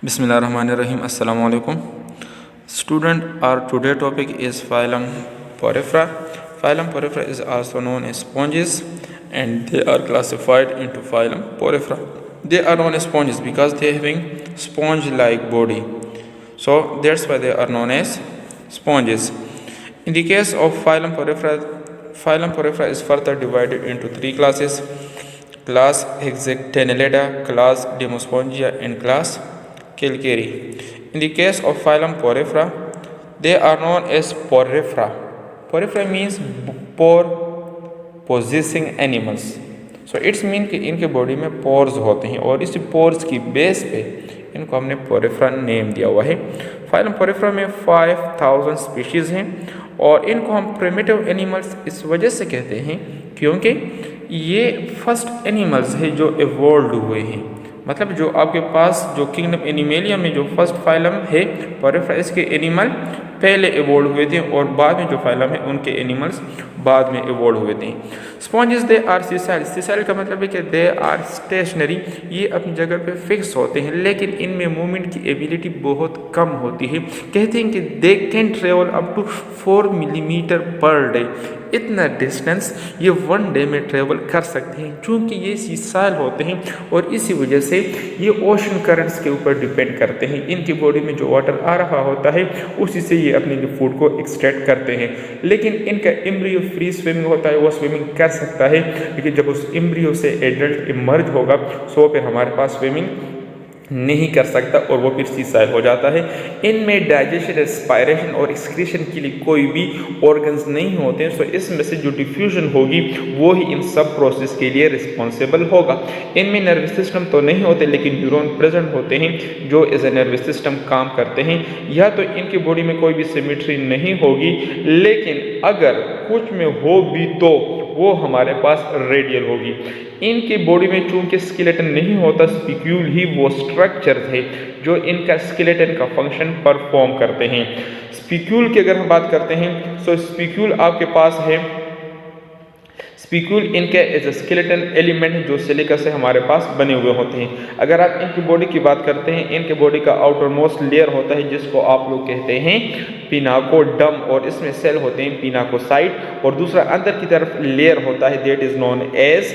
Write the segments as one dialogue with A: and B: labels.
A: Bismillahirrahmanirrahim. Assalamu alaikum. Student, our today topic is phylum Porifera. Phylum Porifera is also known as sponges, and they are classified into phylum Porifera. They are known as sponges because they are having sponge-like body. So that's why they are known as sponges. In the case of phylum Porifera is further divided into three classes: class Hexactinellata, class Demospongia, and class Calcare. In the case of phylum Porifera, they are known as porifera. Porifera means pore possessing animals. So it's mean कि इनके body में pores होते हैं और इस pores की base पे इनको हमने पोरिफेरा नेम दिया हुआ है। फाइलम पोरिफेरा में 5000 स्पीशीज हैं और इनको हम प्रिमिटिव एनिमल्स इस वजह से कहते हैं क्योंकि ये फर्स्ट एनिमल्स है जो इवॉल्व हुए हैं। मतलब जो आपके पास जो किंगडम एनिमेलिया में जो फर्स्ट फाइलम है पोरिफेरा, इसके एनिमल पहले इवॉल्व हुए थे और बाद में जो फाइलम है उनके एनिमल्स बाद में इवॉल्व हुए थे। Sponges they are sessile. Sessile का मतलब है कि दे आर स्टेशनरी, ये अपनी जगह पे फिक्स होते हैं लेकिन इनमें मूवमेंट की एबिलिटी बहुत कम होती है। कहते हैं कि they can travel up to 4 millimetre per day. इतना डिस्टेंस ये 1 डे में ट्रेवल कर सकते हैं क्योंकि ये सीसाइल होते हैं और इसी वजह से ये ओशन करंट्स के ऊपर डिपेंड करते हैं। इनकी बॉडी में जो वाटर आ रहा होता है उसी से ये अपने फूड को एक्सट्रैक्ट करते हैं। लेकिन इनका एम्ब्रियो फ्री स्विमिंग होता है, वो स्विमिंग कर सकता है, लेकिन जब उस एम्ब्रियो से एडल्ट इमर्ज होगा सो फिर हमारे पास स्विमिंग नहीं कर सकता और वो फिर सीसाइल हो जाता है। इनमें डाइजेशन, रेस्पायरेशन और एक्सक्रीशन के लिए कोई भी ऑर्गन्स नहीं होते हैं। सो इसमें से जो डिफ्यूजन होगी वो ही इन सब प्रोसेस के लिए रिस्पॉन्सिबल होगा। इनमें नर्वस सिस्टम तो नहीं होते लेकिन न्यूरॉन प्रेजेंट होते हैं जो एज ए नर्वस सिस्टम काम करते हैं। या तो इनकी बॉडी में कोई भी सिमेट्री नहीं होगी, लेकिन अगर कुछ में हो भी तो वो हमारे पास रेडियल होगी। इनकी बॉडी में चूंकि स्केलेटन नहीं होता, स्पिक्यूल ही वो स्ट्रक्चर है जो इनका स्केलेटन का फंक्शन परफॉर्म करते हैं। स्पिक्यूल की अगर हम बात करते हैं तो स्पिक्यूल आपके पास है, स्पिक्यूल इनके एज ए स्केलेटन एलिमेंट जो सिलिका से हमारे पास बने हुए होते हैं। अगर आप इनकी बॉडी की बात करते हैं, इनके बॉडी का आउटर मोस्ट लेयर होता है जिसको आप लोग कहते हैं पिनाकोडर्म और इसमें सेल होते हैं पिनाकोसाइट, और दूसरा अंदर की तरफ लेयर होता है that is known as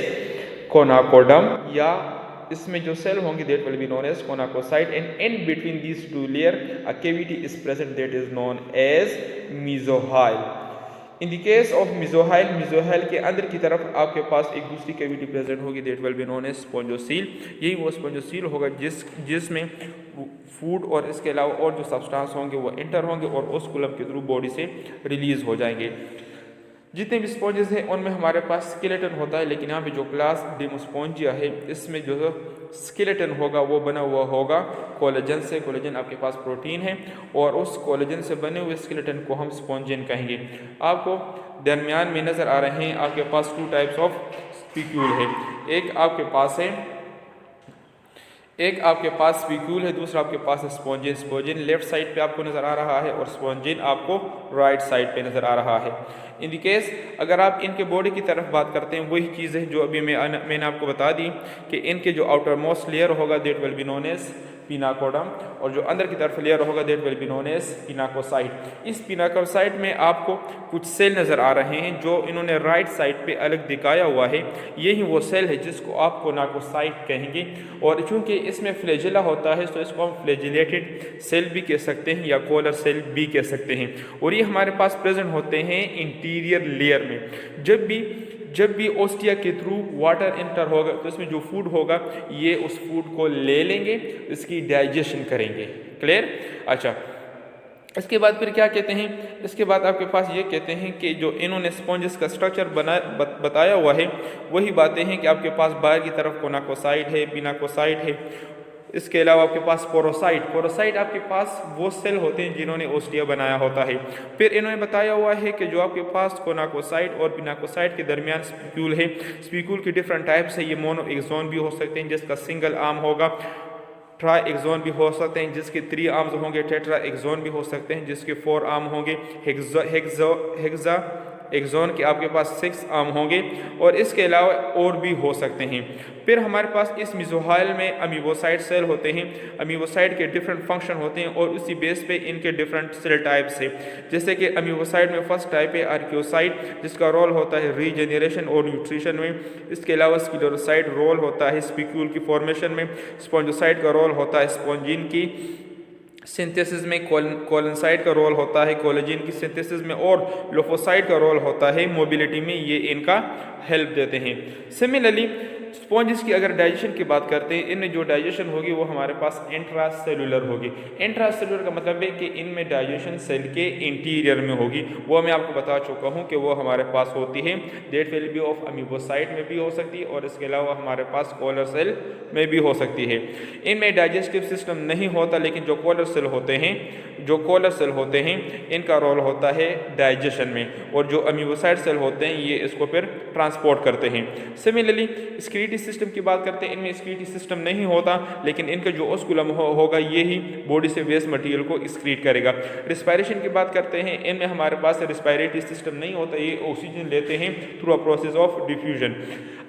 A: choanoderm, या इसमें जो सेल होंगे that will be known as choanocyte, and in between these two layer a cavity is present that is known as mesohyl. In the case of mesohyl के अंदर की तरफ आपके पास एक दूसरी कैविटी प्रेजेंट होगी that will be known as spongocoel. यही वो स्पॉन्जोसील होगा जिसमें फूड और इसके अलावा और जो सब्सटेंस होंगे वो एंटर होंगे और उस कोलम के थ्रू बॉडी से रिलीज हो जाएंगे। जितने भी स्पॉन्जेस हैं उनमें हमारे पास स्केलेटन होता है, लेकिन यहाँ पे जो क्लास डेमोस्पोंजिया है इसमें जो स्केलेटन होगा वो बना हुआ होगा कोलेजन से। कोलेजन आपके पास प्रोटीन है और उस कोलेजन से बने हुए स्केलेटन को हम स्पॉन्जियन कहेंगे। आपको दरमियान में नज़र आ रहे हैं आपके पास 2 टाइप्स ऑफ स्पिक्यूल है। एक आपके पास स्पिक्यूल है, दूसरा आपके पास है स्पॉन्जियन। स्पॉन्जियन लेफ्ट साइड पे आपको नज़र आ रहा है और स्पॉन्जियन आपको राइट साइड पे नज़र आ रहा है। इन द केस अगर आप इनके बॉडी की तरफ बात करते हैं, वही चीज़ है जो अभी मैंने आपको बता दी कि इनके जो आउटर मोस्ट लेयर होगा that will be known as pinacoderm और जो अंदर की तरफ लेयर होगा that will be known as pinacocyte. इस पिनाकोसाइट में आपको कुछ सेल नज़र आ रहे हैं जो इन्होंने राइट साइड पे अलग दिखाया हुआ है, यही वो सेल है जिसको आप कोनाकोसाइट कहेंगे। और चूंकि इसमें फ्लैजिला होता है तो इसको हम फ्लैजिलेटेड सेल भी कह सकते हैं या कोलर सेल भी कह सकते हैं, और ये हमारे पास प्रेजेंट होते हैं इंटीरियर लेयर में। जब भी ओस्टिया के थ्रू वाटर एंटर होगा तो इसमें जो फूड होगा ये उस फूड को ले लेंगे, इसकी डाइजेशन करेंगे। क्लियर? अच्छा, इसके बाद फिर क्या कहते हैं, इसके बाद आपके पास ये कहते हैं कि जो इन्होंने स्पॉन्जेस का स्ट्रक्चर बताया हुआ है वही बातें हैं कि आपके पास बाहर की तरफ कोनाकोसाइट है, पिनाकोसाइट है, इसके अलावा आपके पास पोरोसाइट आपके पास वो सेल होते हैं जिन्होंने ओस्टिया बनाया होता है। फिर इन्होंने बताया हुआ है कि जो आपके पास कोनाकोसाइट और पिनाकोसाइट के दरमियान स्पिक्यूल है, स्पिक्यूल की डिफरेंट टाइप्स है। ये मोनो एक्सोन भी हो सकते हैं जिसका सिंगल आर्म होगा, ट्राई एक्सोन भी हो सकते हैं जिसके 3 आर्म्स होंगे, टेट्रा एक्सोन भी हो सकते हैं जिसके 4 आर्म होंगे, हेक्सा एक्सॉन के आपके पास 6 आर्म होंगे और इसके अलावा और भी हो सकते हैं। फिर हमारे पास इस मेसोहाइल में अमीबोसाइट सेल होते हैं। अमीबोसाइट के डिफरेंट फंक्शन होते हैं और उसी बेस पे इनके डिफरेंट सेल टाइप्स है। जैसे कि अमीबोसाइट में फर्स्ट टाइप है आर्कियोसाइट, जिसका रोल होता है रीजनरेशन और न्यूट्रिशन में। इसके अलावा स्क्लेरोसाइट रोल होता है स्पिक्यूल की फॉर्मेशन में। स्पॉन्जोसाइट का रोल होता है स्पॉन्जिन की सिंथेसिस में। कोलिनसाइड का रोल होता है कोलेजिन की सिंथेसिस में और लोफोसाइट का रोल होता है मोबिलिटी में। ये इनका हेल्प देते हैं। सिमिलरली स्पॉन्जेस की अगर डाइजेशन की बात करते हैं, इनमें जो डाइजेशन होगी वो हमारे पास इंट्रासेलुलर होगी। इंट्रासेलुलर का मतलब है कि इनमें डाइजेशन सेल के इंटीरियर में होगी। वो मैं आपको बता चुका हूँ कि वो हमारे पास होती है। That will B of amoebocyte में भी हो सकती है और इसके अलावा हमारे पास कॉलर सेल में भी हो सकती है। इनमें डाइजेस्टिव सिस्टम नहीं होता, लेकिन जो कॉलर सेल होते हैं इनका रोल होता है डाइजेशन में, और जो अमीबोसाइट सेल होते हैं ये इसको फिर ट्रांसपोर्ट करते हैं। सिमिलरली एक्सक्रीटरी सिस्टम की बात करते हैं, इनमें एक्सक्रीटरी सिस्टम नहीं होता, लेकिन इनका जो ओस्कुलम होगा ये ही बॉडी से वेस्ट मटेरियल को एक्सक्रीट करेगा। रिस्पायरेशन की बात करते हैं, इनमें हमारे पास रिस्पायरेटरी सिस्टम नहीं होता, ये ऑक्सीजन लेते हैं through a process of diffusion.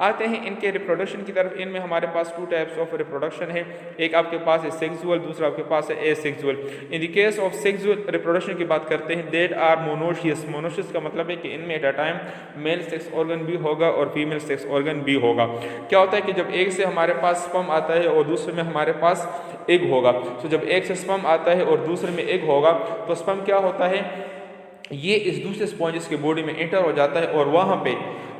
A: आते हैं इनके रिप्रोडक्शन की तरफ। इनमें हमारे पास 2 टाइप्स ऑफ रिप्रोडक्शन है। एक आपके पास है सेक्सुअल, दूसरा आपके पास है asexual. In the case of sexual reproduction की बात करते हैं, देट आर मोनोशियस। मोनोशियस का मतलब है कि इनमें at a time male sex organ भी होगा और फीमेल सेक्स ऑर्गन भी होगा। क्या होता है कि जब एक से हमारे पास स्पर्म आता है और दूसरे में हमारे पास एग होगा, तो जब एक से स्पर्म आता है और दूसरे में एग होगा तो स्पर्म क्या होता है, ये इस दूसरे स्पॉन्जेस के बॉडी में एंटर हो जाता है और वहाँ पे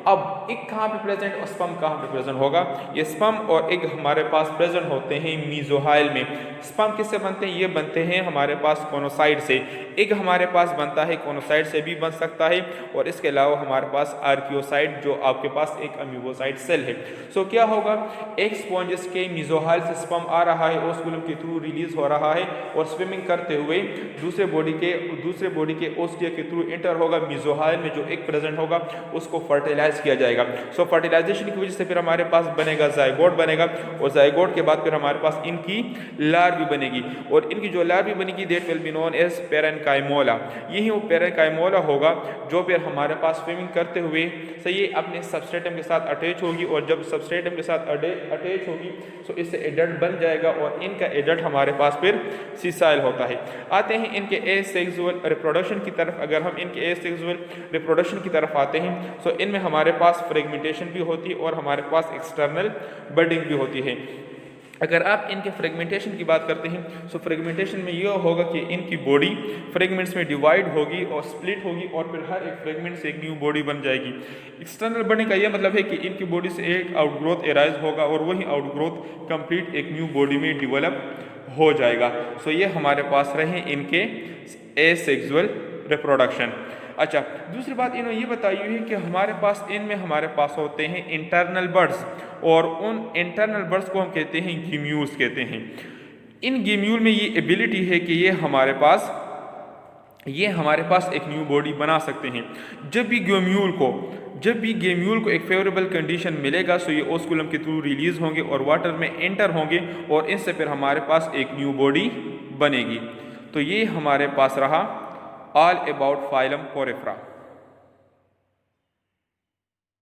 A: अब एग कहाँ पे प्रेजेंट और स्पर्म कहाँ पे प्रेजेंट होगा। ये स्पर्म और एग हमारे पास प्रेजेंट होते हैं मेसोहाइल में। स्पर्म किससे बनते हैं, ये बनते हैं हमारे पास कोनोसाइट से। एग हमारे पास बनता है कोनोसाइट से भी बन सकता है, और इसके अलावा हमारे पास आर्कियोसाइट जो आपके पास एक अमीबोसाइट सेल है। सो क्या होगा, एक स्पॉन्जेस के मेसोहाइल से स्पर्म आ रहा है, ओस्कुलम के थ्रू रिलीज हो रहा है और स्विमिंग करते हुए दूसरे बॉडी के ओस्टिया के थ्रू एंटर होगा। मेसोहाइल में जो एग प्रेजेंट होगा उसको फर्टिलाइज किया जाएगा। सो फर्टिलाइजेशन की वजह से फिर हमारे पास बनेगा जायगोट बनेगा, और जायगोट के बाद फिर हमारे पास इनकी लार्वी बनेगी, और इनकी जो लार्वी बनेगी that will be known as parenchymula. यही वो पेरेन्काइमोला होगा जो फिर हमारे पास स्विमिंग करते हुए सही अपने सबस्ट्रेटम के साथ अटैच होगी, और जब सबस्ट्रेटम के साथ अटैच होगी तो इससे एडल्ट बन जाएगा, और इनका एडल्ट हमारे पास फिर सीसाइल होता है। आते हैं इनके एसेक्सुअल रिप्रोडक्शन की तरफ। अगर हम इनके एसेक्सुअल रिप्रोडक्शन की तरफ आते हैं तो इनमें हमारे पास फ्रेगमेंटेशन भी होती है और हमारे पास एक्सटर्नल बडिंग भी होती है। अगर आप इनके फ्रेगमेंटेशन की बात करते हैं तो फ्रेगमेंटेशन में यह होगा कि इनकी बॉडी फ्रेगमेंट्स में डिवाइड होगी और स्प्लिट होगी, और फिर हर एक फ्रेगमेंट से एक न्यू बॉडी बन जाएगी। एक्सटर्नल बडिंग का यह मतलब है कि इनकी बॉडी से एक आउटग्रोथ एराइज होगा और वही आउटग्रोथ कंप्लीट एक न्यू बॉडी में डेवलप हो जाएगा। सो ये हमारे पास रहे इनके एसेक्सुअल रिप्रोडक्शन। अच्छा, दूसरी बात इन्होंने ये बताई हुई है कि हमारे पास होते हैं इंटरनल बर्ड्स, और उन इंटरनल बर्ड्स को हम कहते हैं गिम्यूल्स कहते हैं। इन गिम्यूल में ये एबिलिटी है कि ये हमारे पास एक न्यू बॉडी बना सकते हैं। जब भी गेम्यूल को एक फेवरेबल कंडीशन मिलेगा तो ये ओस्कुलम के थ्रू रिलीज होंगे और वाटर में एंटर होंगे, और इनसे फिर हमारे पास एक न्यू बॉडी बनेगी। तो ये हमारे पास रहा ऑल अबाउट फाइलम पोरेफ्रा।